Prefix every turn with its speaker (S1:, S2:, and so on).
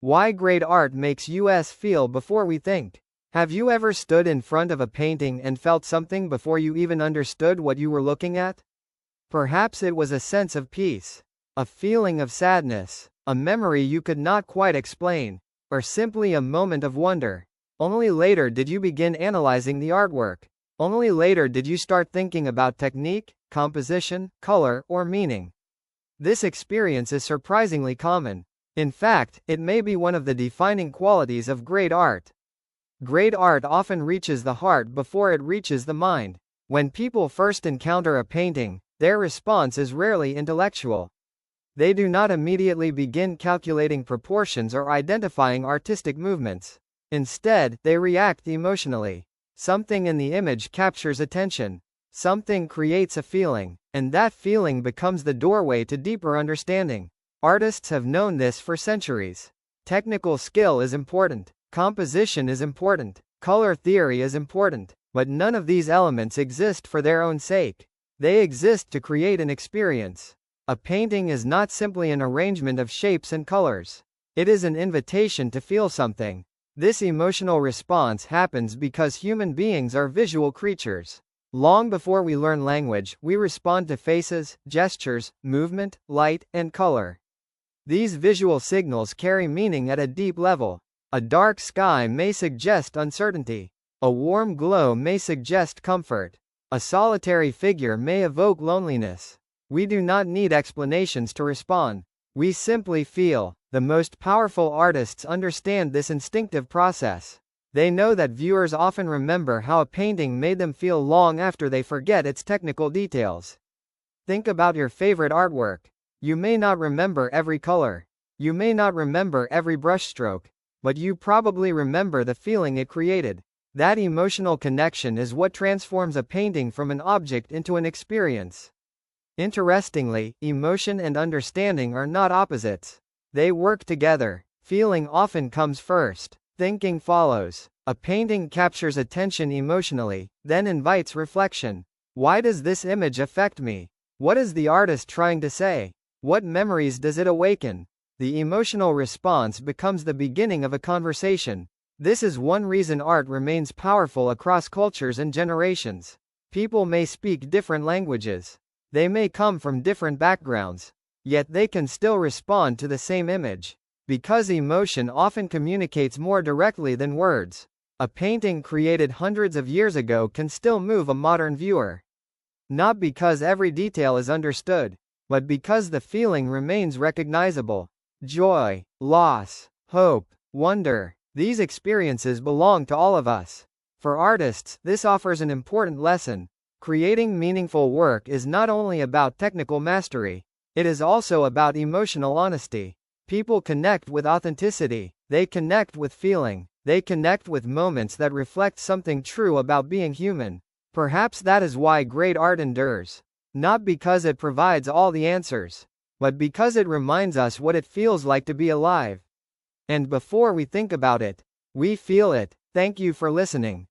S1: Why great art makes us feel before we think. Have you ever stood in front of a painting and felt something before you even understood what you were looking at? Perhaps it was a sense of peace, a feeling of sadness, a memory you could not quite explain, or simply a moment of wonder. Only later did you begin analyzing the artwork. Only later did you start thinking about technique, composition, color, or meaning. This experience is surprisingly common. In fact, it may be one of the defining qualities of great art. Great art often reaches the heart before it reaches the mind. When people first encounter a painting, their response is rarely intellectual. They do not immediately begin calculating proportions or identifying artistic movements. Instead, they react emotionally. Something in the image captures attention. Something creates a feeling, and that feeling becomes the doorway to deeper understanding. Artists have known this for centuries. Technical skill is important. Composition is important. Color theory is important. But none of these elements exist for their own sake. They exist to create an experience. A painting is not simply an arrangement of shapes and colors. It is an invitation to feel something. This emotional response happens because human beings are visual creatures. Long before we learn language, we respond to faces, gestures, movement, light, and color. These visual signals carry meaning at a deep level. A dark sky may suggest uncertainty. A warm glow may suggest comfort. A solitary figure may evoke loneliness. We do not need explanations to respond. We simply feel. The most powerful artists understand this instinctive process. They know that viewers often remember how a painting made them feel long after they forget its technical details. Think about your favorite artwork. You may not remember every color. You may not remember every brushstroke. But you probably remember the feeling it created. That emotional connection is what transforms a painting from an object into an experience. Interestingly, emotion and understanding are not opposites. They work together. Feeling often comes first. Thinking follows. A painting captures attention emotionally, then invites reflection. Why does this image affect me? What is the artist trying to say? What memories does it awaken? The emotional response becomes the beginning of a conversation. This is one reason art remains powerful across cultures and generations. People may speak different languages. They may come from different backgrounds. Yet they can still respond to the same image. Because emotion often communicates more directly than words. A painting created hundreds of years ago can still move a modern viewer. Not because every detail is understood, but because the feeling remains recognizable. Joy, loss, hope, wonder. These experiences belong to all of us. For artists, this offers an important lesson. Creating meaningful work is not only about technical mastery. It is also about emotional honesty. People connect with authenticity. They connect with feeling. They connect with moments that reflect something true about being human. Perhaps that is why great art endures. Not because it provides all the answers, but because it reminds us what it feels like to be alive. And before we think about it, we feel it. Thank you for listening.